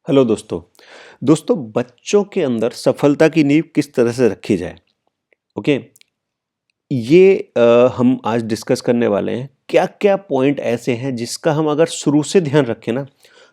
Hello दोस्तों। बच्चों के अंदर सफलता की नींव किस तरह से रखी जाए। ओके। ये हम आज डिस्कस करने वाले हैं क्या क्या पॉइंट ऐसे हैं जिसका हम अगर शुरू से ध्यान रखें ना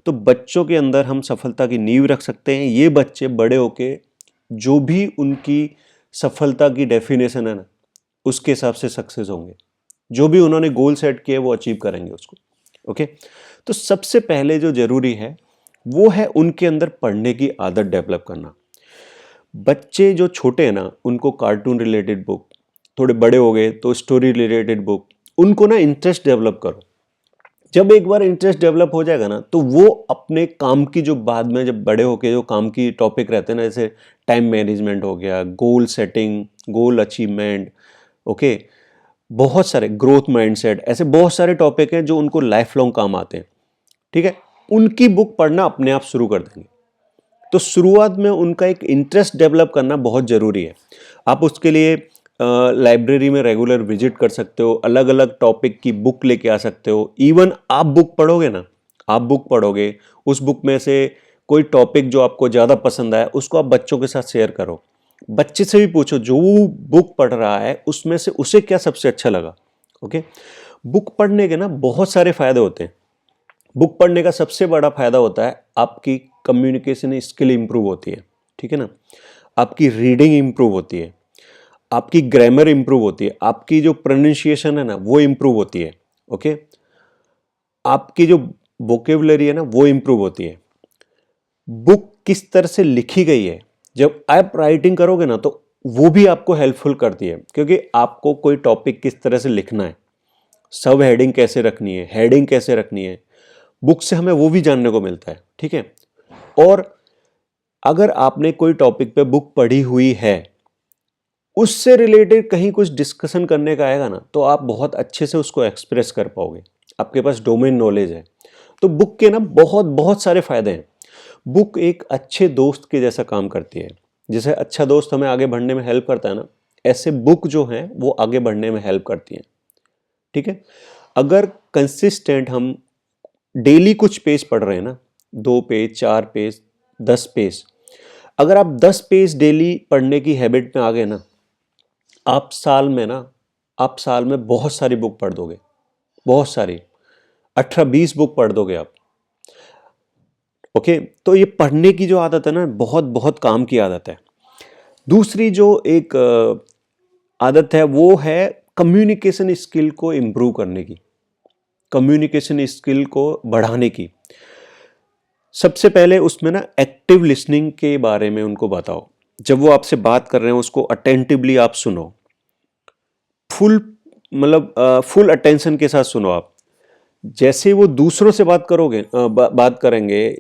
तो बच्चों के अंदर हम सफलता की नींव रख सकते हैं। ये बच्चे बड़े होके जो भी उनकी सफलता की डेफिनेशन है ना उसके हिसाब से सक्सेस होंगे। जो भी उन्होंने गोल सेट किए वो अचीव करेंगे उसको। ओके। तो सबसे पहले जो जरूरी है वो है उनके अंदर पढ़ने की आदत डेवलप करना। बच्चे जो छोटे हैं ना उनको कार्टून रिलेटेड बुक, थोड़े बड़े हो गए तो स्टोरी रिलेटेड बुक, उनको ना इंटरेस्ट डेवलप करो। जब एक बार इंटरेस्ट डेवलप हो जाएगा ना तो वो अपने काम की जो बाद में जब बड़े होके जो काम की टॉपिक रहते हैं ना, जैसे टाइम मैनेजमेंट हो गया, गोल सेटिंग, गोल अचीवमेंट, ओके, बहुत सारे ग्रोथ माइंडसेट, ऐसे बहुत सारे टॉपिक हैं जो उनको लाइफ लॉन्ग काम आते हैं। ठीक है, उनकी बुक पढ़ना अपने आप शुरू कर देंगे। तो शुरुआत में उनका एक इंटरेस्ट डेवलप करना बहुत ज़रूरी है। आप उसके लिए लाइब्रेरी में रेगुलर विजिट कर सकते हो, अलग अलग टॉपिक की बुक लेके आ सकते हो। इवन आप बुक पढ़ोगे ना, आप बुक पढ़ोगे, उस बुक में से कोई टॉपिक जो आपको ज़्यादा पसंद आया उसको आप बच्चों के साथ शेयर करो। बच्चे से भी पूछो जो बुक पढ़ रहा है उसमें से उसे क्या सबसे अच्छा लगा। ओके। बुक पढ़ने के ना बहुत सारे फायदे होते हैं। बुक पढ़ने का सबसे बड़ा फायदा होता है आपकी कम्युनिकेशन स्किल इंप्रूव होती है। ठीक है ना, आपकी रीडिंग इंप्रूव होती है, आपकी ग्रामर इंप्रूव होती है, आपकी जो प्रोनाउंसिएशन है ना वो इंप्रूव होती है। ओके, आपकी जो वोकेबुलरी है ना वो इंप्रूव होती है। बुक किस तरह से लिखी गई है, जब आप राइटिंग करोगे ना तो वो भी आपको हेल्पफुल करती है, क्योंकि आपको कोई टॉपिक किस तरह से लिखना है, सब हेडिंग कैसे रखनी है, हेडिंग कैसे रखनी है, बुक से हमें वो भी जानने को मिलता है। ठीक है। और अगर आपने कोई टॉपिक पे बुक पढ़ी हुई है, उससे रिलेटेड कहीं कुछ डिस्कशन करने का आएगा ना तो आप बहुत अच्छे से उसको एक्सप्रेस कर पाओगे, आपके पास डोमेन नॉलेज है। तो बुक के ना बहुत बहुत सारे फायदे हैं। बुक एक अच्छे दोस्त के जैसा काम करती है। जैसे अच्छा दोस्त हमें आगे बढ़ने में हेल्प करता है ना, ऐसे बुक जो है वो आगे बढ़ने में हेल्प करती है। ठीक है। अगर कंसिस्टेंट हम डेली कुछ पेज पढ़ रहे हैं ना, 2 पेज, 4 पेज, 10 पेज, अगर आप 10 पेज डेली पढ़ने की हैबिट में आ गए ना, आप साल में ना, आप साल में बहुत सारी बुक पढ़ दोगे, बहुत सारी, 18-20 बुक पढ़ दोगे आप। ओके। तो ये पढ़ने की जो आदत है ना बहुत बहुत काम की आदत है। दूसरी जो एक आदत है वो है कम्युनिकेशन स्किल को इम्प्रूव करने की, कम्युनिकेशन स्किल को बढ़ाने की। सबसे पहले उसमें ना एक्टिव लिसनिंग के बारे में उनको बताओ। जब वो आपसे बात कर रहे हैं उसको अटेंटिवली आप सुनो, फुल, मतलब फुल अटेंशन के साथ सुनो आप। जैसे वो दूसरों से बात करोगे, बात करेंगे,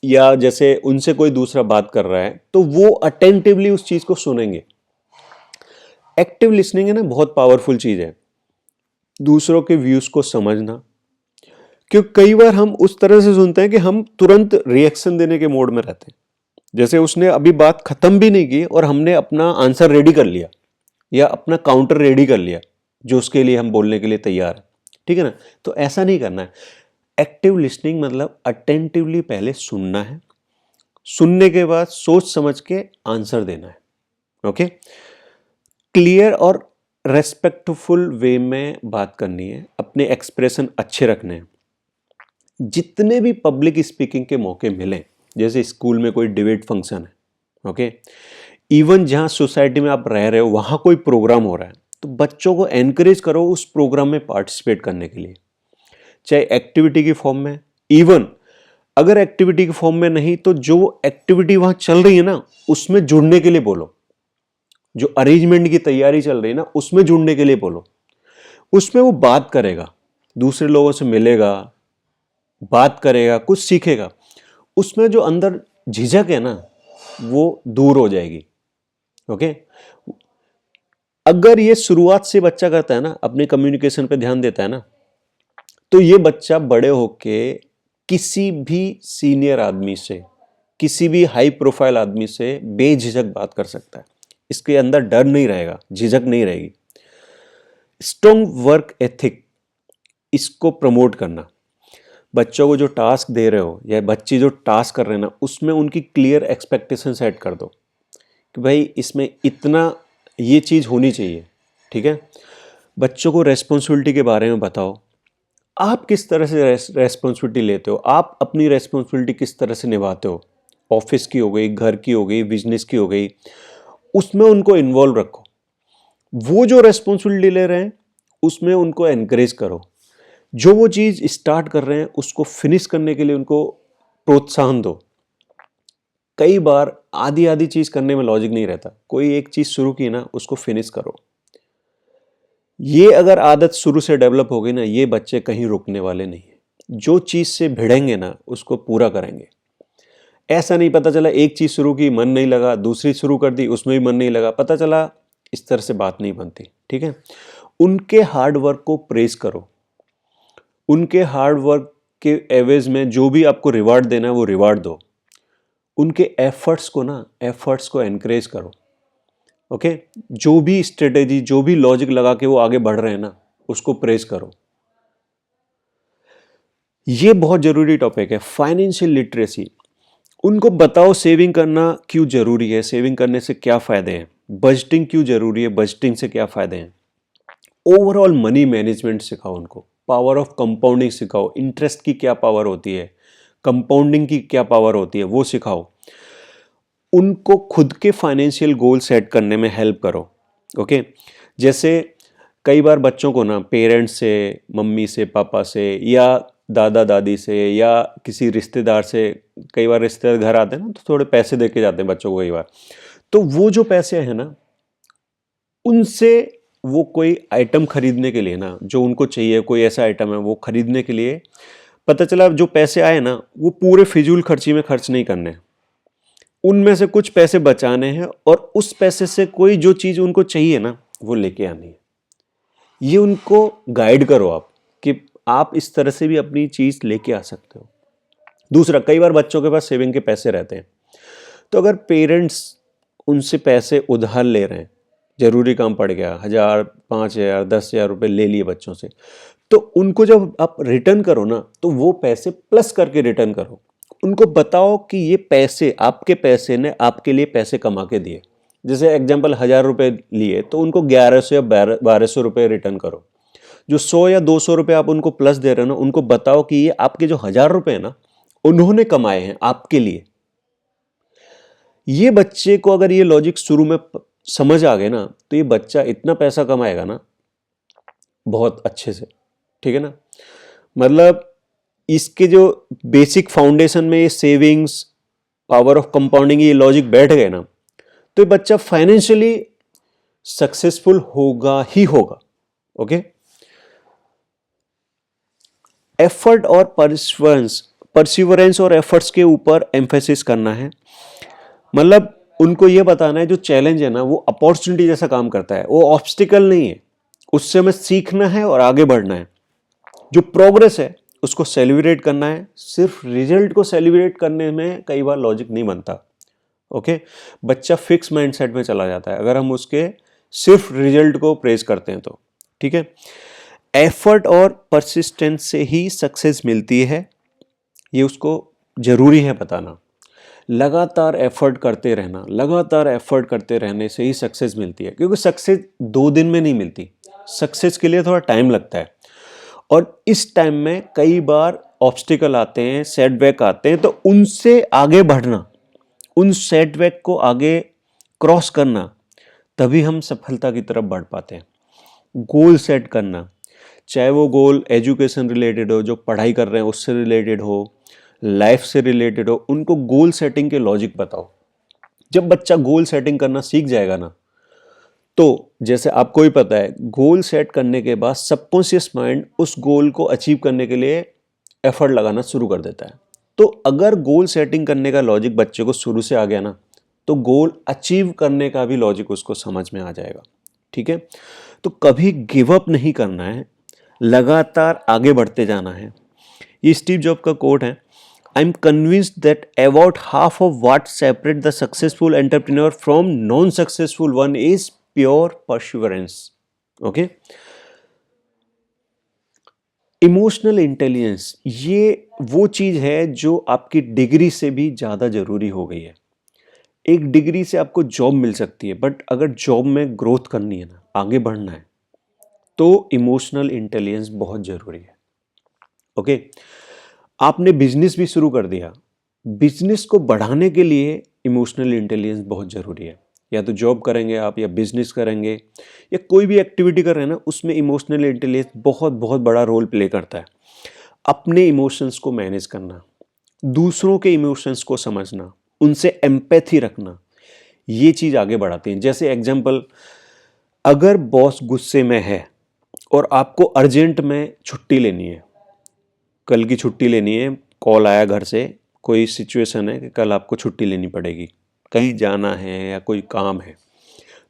या जैसे उनसे कोई दूसरा बात कर रहा है तो वो अटेंटिवली उस चीज को सुनेंगे। एक्टिव लिसनिंग है ना बहुत पावरफुल चीज है, दूसरों के व्यूज को समझना। क्योंकि कई बार हम उस तरह से सुनते हैं कि हम तुरंत रिएक्शन देने के मोड में रहते हैं। जैसे उसने अभी बात खत्म भी नहीं की और हमने अपना आंसर रेडी कर लिया या अपना काउंटर रेडी कर लिया जो उसके लिए हम बोलने के लिए तैयार है। ठीक है ना, तो ऐसा नहीं करना है। एक्टिव लिसनिंग मतलब अटेंटिवली पहले सुनना है, सुनने के बाद सोच समझ के आंसर देना है। ओके। क्लियर और रेस्पेक्टफुल वे में बात करनी है, अपने एक्सप्रेशन अच्छे रखने हैं। जितने भी पब्लिक स्पीकिंग के मौके मिले, जैसे स्कूल में कोई डिबेट फंक्शन है, ओके, इवन जहां सोसाइटी में आप रह रहे हो वहां कोई प्रोग्राम हो रहा है तो बच्चों को एनकरेज करो उस प्रोग्राम में पार्टिसिपेट करने के लिए, चाहे एक्टिविटी की फॉर्म में। इवन अगर एक्टिविटी के फॉर्म में नहीं तो जो एक्टिविटी वहां चल रही है ना उसमें जुड़ने के लिए बोलो, जो अरेंजमेंट की तैयारी चल रही है ना उसमें जुड़ने के लिए बोलो। उसमें वो बात करेगा, दूसरे लोगों से मिलेगा, बात करेगा, कुछ सीखेगा। उसमें जो अंदर झिझक है ना वो दूर हो जाएगी। ओके। अगर ये शुरुआत से बच्चा करता है ना, अपने कम्युनिकेशन पे ध्यान देता है ना, तो ये बच्चा बड़े होके किसी भी सीनियर आदमी से, किसी भी हाई प्रोफाइल आदमी से बेझिझक बात कर सकता है। इसके अंदर डर नहीं रहेगा, झिझक नहीं रहेगी। स्ट्रॉन्ग वर्क एथिक, इसको प्रमोट करना। बच्चों को जो टास्क दे रहे हो या बच्चे जो टास्क कर रहे हैं ना, उसमें उनकी क्लियर एक्सपेक्टेशन सेट कर दो कि भाई इसमें इतना ये चीज़ होनी चाहिए, ठीक है। बच्चों को रेस्पॉन्सिबिलिटी के बारे में बताओ, आप किस तरह से रेस्पॉन्सिबिलिटी लेते हो, आप अपनी रेस्पॉन्सिबिलिटी किस तरह से निभाते हो, ऑफिस की हो गई, घर की हो गई, बिजनेस की हो गई, उसमें उनको इन्वॉल्व रखो। वो जो रेस्पॉन्सिबिलिटी ले रहे हैं उसमें उनको एनकरेज करो। जो वो चीज़ स्टार्ट कर रहे हैं उसको फिनिश करने के लिए उनको प्रोत्साहन दो। कई बार आधी आधी चीज़ करने में लॉजिक नहीं रहता, कोई एक चीज़ शुरू की ना उसको फिनिश करो। ये अगर आदत शुरू से डेवलप हो गई ना, ये बच्चे कहीं रुकने वाले नहीं है। जो चीज़ से भिड़ेंगे ना उसको पूरा करेंगे। ऐसा नहीं पता चला एक चीज़ शुरू की, मन नहीं लगा, दूसरी शुरू कर दी, उसमें भी मन नहीं लगा, पता चला इस तरह से बात नहीं बनती, ठीक है। उनके हार्ड वर्क को प्रेज करो, उनके हार्ड वर्क के एवज में जो भी आपको रिवार्ड देना है वो रिवार्ड दो। उनके एफर्ट्स को एनकरेज करो, ओके। जो भी स्ट्रेटेजी, जो भी लॉजिक लगा के वो आगे बढ़ रहे हैं ना, उसको प्रेज करो। ये बहुत जरूरी टॉपिक है, फाइनेंशियल लिटरेसी। उनको बताओ सेविंग करना क्यों जरूरी है, सेविंग करने से क्या फायदे हैं, बजटिंग क्यों जरूरी है, बजटिंग से क्या फायदे हैं। ओवरऑल मनी मैनेजमेंट सिखाओ उनको, पावर ऑफ कंपाउंडिंग सिखाओ, इंटरेस्ट की क्या पावर होती है, कंपाउंडिंग की क्या पावर होती है, वो सिखाओ। उनको खुद के फाइनेंशियल गोल सेट करने में हेल्प करो, ओके। जैसे कई बार बच्चों को ना पेरेंट्स से, मम्मी से, पापा से या दादा दादी से या किसी रिश्तेदार से, कई बार रिश्तेदार घर आते हैं ना तो थोड़े पैसे दे के जाते हैं बच्चों को कई बार। तो वो जो पैसे हैं ना, उनसे वो कोई आइटम खरीदने के लिए ना, जो उनको चाहिए कोई ऐसा आइटम है वो खरीदने के लिए, पता चला जो पैसे आए ना वो पूरे फिजूल खर्ची में खर्च नहीं करने हैं। उनमें से कुछ पैसे बचाने हैं और उस पैसे से कोई जो चीज़ उनको चाहिए ना वो लेके आनी है। ये उनको गाइड करो आप कि आप इस तरह से भी अपनी चीज़ लेके आ सकते हो। दूसरा, कई बार बच्चों के पास सेविंग के पैसे रहते हैं, तो अगर पेरेंट्स उनसे पैसे उधार ले रहे हैं, जरूरी काम पड़ गया, 1000, 5000, 10,000 रुपये ले लिए बच्चों से, तो उनको जब आप रिटर्न करो ना तो वो पैसे प्लस करके रिटर्न करो। उनको बताओ कि ये पैसे, आपके पैसे ने आपके लिए पैसे कमा के दिए। जैसे एग्जाम्पल 1000 रुपये लिए तो उनको 1100 या 1200 रुपये रिटर्न करो। जो 100 या 200 रुपये आप उनको प्लस दे रहे हो ना, उनको बताओ कि ये आपके जो 1000 रुपये है ना उन्होंने कमाए हैं आपके लिए। ये बच्चे को अगर ये लॉजिक शुरू में समझ आ गए ना तो ये बच्चा इतना पैसा कमाएगा ना बहुत अच्छे से, ठीक है ना। मतलब इसके जो बेसिक फाउंडेशन में ये सेविंग्स, पावर ऑफ कंपाउंडिंग, ये लॉजिक बैठ गए ना तो ये बच्चा फाइनेंशियली सक्सेसफुल होगा ही होगा, ओके। एफर्ट और परसिवरेंस और एफर्ट्स के ऊपर एम्फेसिस करना है। मतलब उनको ये बताना है जो चैलेंज है ना वो अपॉर्चुनिटी जैसा काम करता है, वो ऑब्स्टिकल नहीं है, उससे हमें सीखना है और आगे बढ़ना है। जो प्रोग्रेस है उसको सेलिब्रेट करना है। सिर्फ रिजल्ट को सेलिब्रेट करने में कई बार लॉजिक नहीं बनता, ओके। बच्चा फिक्स माइंडसेट में चला जाता है अगर हम उसके सिर्फ रिजल्ट को प्रेज करते हैं तो, ठीक है। एफर्ट और परसिस्टेंस से ही सक्सेस मिलती है, ये उसको जरूरी है बताना। लगातार एफर्ट करते रहना, लगातार एफर्ट करते रहने से ही सक्सेस मिलती है, क्योंकि सक्सेस 2 दिन में नहीं मिलती, सक्सेस के लिए थोड़ा टाइम लगता है। और इस टाइम में कई बार ऑब्स्टिकल आते हैं, सेटबैक आते हैं, तो उनसे आगे बढ़ना, उन सेटबैक को आगे क्रॉस करना, तभी हम सफलता की तरफ बढ़ पाते हैं। गोल सेट करना, चाहे वो गोल एजुकेशन रिलेटेड हो, जो पढ़ाई कर रहे हैं उससे रिलेटेड हो, लाइफ से रिलेटेड हो, उनको गोल सेटिंग के लॉजिक बताओ। जब बच्चा गोल सेटिंग करना सीख जाएगा ना, तो जैसे आपको भी पता है गोल सेट करने के बाद सबकॉन्शियस माइंड उस गोल को अचीव करने के लिए एफर्ट लगाना शुरू कर देता है। तो अगर गोल सेटिंग करने का लॉजिक बच्चे को शुरू से आ गया ना तो गोल अचीव करने का भी लॉजिक उसको समझ में आ जाएगा, ठीक है। तो कभी गिव अप नहीं करना है, लगातार आगे बढ़ते जाना है। ये स्टीव जॉब का कोट है, I am convinced that about half of what separate the successful entrepreneur from non successful one is pure perseverance, okay. Emotional intelligence ये वो चीज़ है जो आपकी डिग्री से भी ज़्यादा ज़रूरी हो गई है। एक डिग्री से आपको जॉब मिल सकती है, बट अगर जॉब में ग्रोथ करनी है ना, आगे बढ़ना है, तो इमोशनल इंटेलिजेंस बहुत ज़रूरी है। ओके, आपने बिजनेस भी शुरू कर दिया, बिजनेस को बढ़ाने के लिए इमोशनल इंटेलिजेंस बहुत ज़रूरी है। या तो जॉब करेंगे आप, या बिजनेस करेंगे, या कोई भी एक्टिविटी कर रहे हैं ना, उसमें इमोशनल इंटेलिजेंस बहुत बहुत बड़ा रोल प्ले करता है। अपने इमोशंस को मैनेज करना, दूसरों के इमोशंस को समझना, उनसे एम्पैथी रखना, ये चीज़ आगे बढ़ाती है। जैसे एग्जाम्पल, अगर बॉस गुस्से में है और आपको अर्जेंट में छुट्टी लेनी है, कल की छुट्टी लेनी है, कॉल आया घर से, कोई सिचुएशन है कि कल आपको छुट्टी लेनी पड़ेगी, कहीं जाना है या कोई काम है,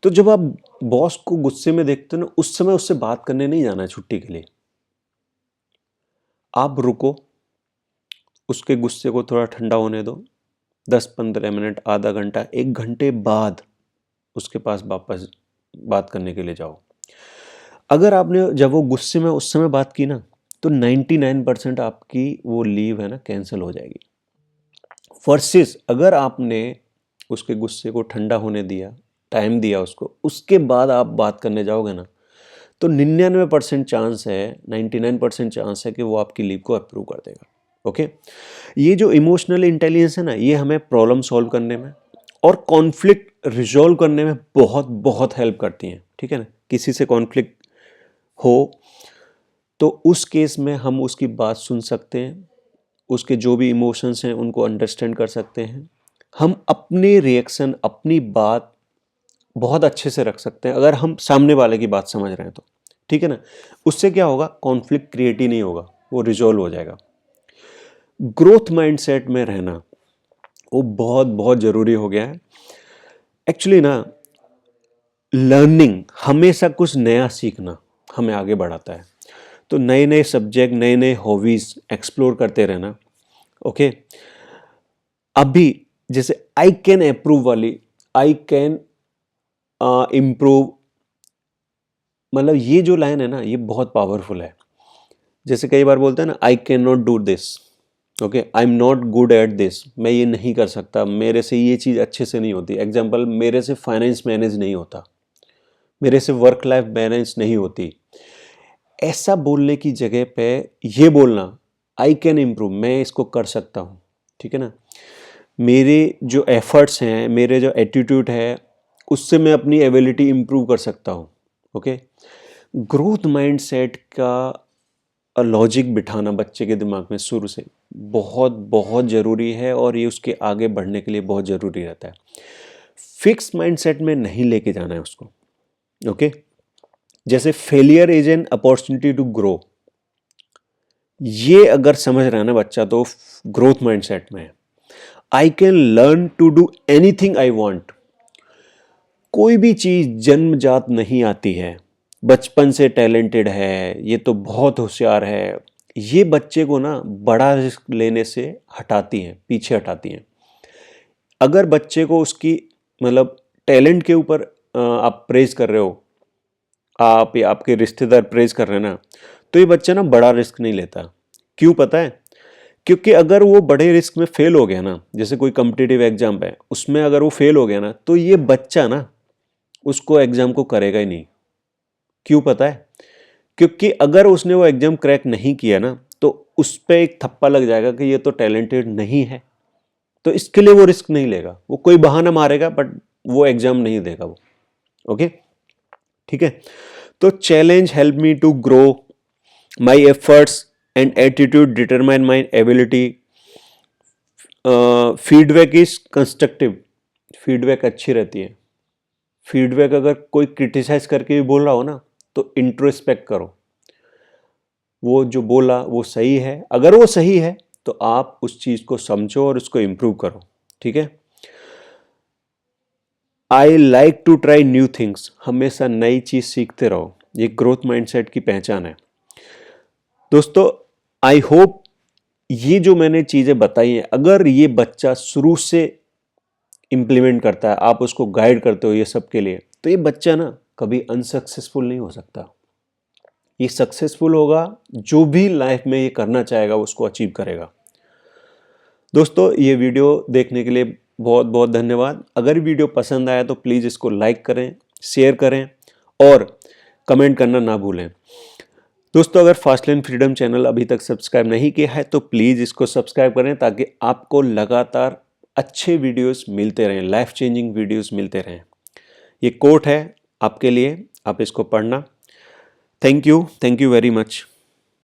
तो जब आप बॉस को गुस्से में देखते हो ना, उस समय उससे बात करने नहीं जाना है छुट्टी के लिए। आप रुको, उसके गुस्से को थोड़ा ठंडा होने दो, 10-15 मिनट, आधा घंटा, 1 घंटे बाद उसके पास वापस बात करने के लिए जाओ। अगर आपने जब वो गुस्से में उस समय बात की ना, तो 99% आपकी वो लीव है ना कैंसिल हो जाएगी। वर्सेस अगर आपने उसके गुस्से को ठंडा होने दिया, टाइम दिया उसको, उसके बाद आप बात करने जाओगे ना, तो 99% चांस है, 99% चांस है कि वो आपकी लीव को अप्रूव कर देगा। ओके, ये जो इमोशनल इंटेलिजेंस है ना, ये हमें प्रॉब्लम सॉल्व करने में और कॉन्फ्लिक्ट रिजॉल्व करने में बहुत बहुत हेल्प करती हैं। ठीक है ना, किसी से कॉन्फ्लिक्ट हो तो उस केस में हम उसकी बात सुन सकते हैं, उसके जो भी इमोशंस हैं उनको अंडरस्टैंड कर सकते हैं, हम अपने रिएक्शन, अपनी बात बहुत अच्छे से रख सकते हैं अगर हम सामने वाले की बात समझ रहे हैं तो। ठीक है ना, उससे क्या होगा, कॉन्फ्लिक्ट क्रिएट ही नहीं होगा, वो रिजॉल्व हो जाएगा। ग्रोथ माइंडसेट में रहना वो बहुत बहुत ज़रूरी हो गया है। एक्चुअली ना, लर्निंग, हमेशा कुछ नया सीखना हमें आगे बढ़ाता है। तो नए नए सब्जेक्ट, नए नए हॉबीज़ एक्सप्लोर करते रहना। ओके, अभी जैसे आई कैन अप्रूव वाली, आई कैन इम्प्रूव, मतलब ये जो लाइन है ना, ये बहुत पावरफुल है। जैसे कई बार बोलते हैं ना, I can not do this, okay, I am not good at this, मैं ये नहीं कर सकता, मेरे से ये चीज़ अच्छे से नहीं होती। एग्जाम्पल, मेरे से फाइनेंस मैनेज नहीं होता, मेरे से वर्क लाइफ बैलेंस नहीं होती। ऐसा बोलने की जगह पे ये बोलना, आई कैन इम्प्रूव, मैं इसको कर सकता हूँ। ठीक है ना, मेरे जो एफर्ट्स हैं, मेरे जो एटीट्यूड है, उससे मैं अपनी एबिलिटी इम्प्रूव कर सकता हूँ। ओके, ग्रोथ माइंडसेट का लॉजिक बिठाना बच्चे के दिमाग में शुरू से बहुत बहुत ज़रूरी है, और ये उसके आगे बढ़ने के लिए बहुत ज़रूरी रहता है। फिक्स माइंडसेट में नहीं लेके जाना है उसको। ओके, जैसे failure is an opportunity to grow, ये अगर समझ रहा है ना बच्चा, तो ग्रोथ माइंडसेट में है। I can learn to do anything I want, कोई भी चीज़ जन्मजात नहीं आती है, बचपन से टैलेंटेड है, ये तो बहुत होशियार है, ये बच्चे को ना बड़ा रिस्क लेने से हटाती हैं, पीछे हटाती हैं। अगर बच्चे को उसकी मतलब टैलेंट के ऊपर आप प्रेज कर रहे हो, आप या आपके रिश्तेदार प्रेज कर रहे हैं ना, तो ये बच्चा ना बड़ा रिस्क नहीं लेता। क्यों पता है? क्योंकि अगर वो बड़े रिस्क में फेल हो गया ना, जैसे कोई कॉम्पिटिटिव एग्जाम है, उसमें अगर वो फेल हो गया ना, तो ये बच्चा ना उसको एग्जाम को करेगा ही नहीं। क्यों पता है? क्योंकि अगर उसने वो एग्जाम क्रैक नहीं किया ना, तो उस पर एक थप्पा लग जाएगा कि ये तो टैलेंटेड नहीं है, तो इसके लिए वो रिस्क नहीं लेगा, वो कोई बहाना मारेगा, बट वो एग्जाम नहीं देगा वो। ओके, ठीक है। तो challenge help me to grow, my efforts and attitude determine my ability. Feedback is constructive, feedback अच्छी रहती है। फीडबैक अगर कोई क्रिटिसाइज करके भी बोल रहा हो ना, तो इंट्रोस्पेक्ट करो, वो जो बोला वो सही है? अगर वो सही है तो आप उस चीज़ को समझो और उसको इम्प्रूव करो। ठीक है। I like to try new things, हमेशा नई चीज़ सीखते रहो, ये ग्रोथ माइंडसेट की पहचान है। दोस्तों, आई होप ये जो मैंने चीज़ें बताई हैं, अगर ये बच्चा शुरू से इम्प्लीमेंट करता है, आप उसको गाइड करते हो ये सब के लिए, तो ये बच्चा ना कभी अनसक्सेसफुल नहीं हो सकता। ये सक्सेसफुल होगा, जो भी लाइफ में ये करना चाहेगा उसको अचीव करेगा। दोस्तों, ये वीडियो देखने के लिए बहुत बहुत धन्यवाद। अगर वीडियो पसंद आया तो प्लीज़ इसको लाइक करें, शेयर करें और कमेंट करना ना भूलें। दोस्तों, अगर फास्ट लर्न फ्रीडम चैनल अभी तक सब्सक्राइब नहीं किया है तो प्लीज़ इसको सब्सक्राइब करें ताकि आपको लगातार अच्छे वीडियोस मिलते रहें, लाइफ चेंजिंग वीडियोस मिलते रहें। ये कोट है आपके लिए, आप इसको पढ़ना। Thank you very much.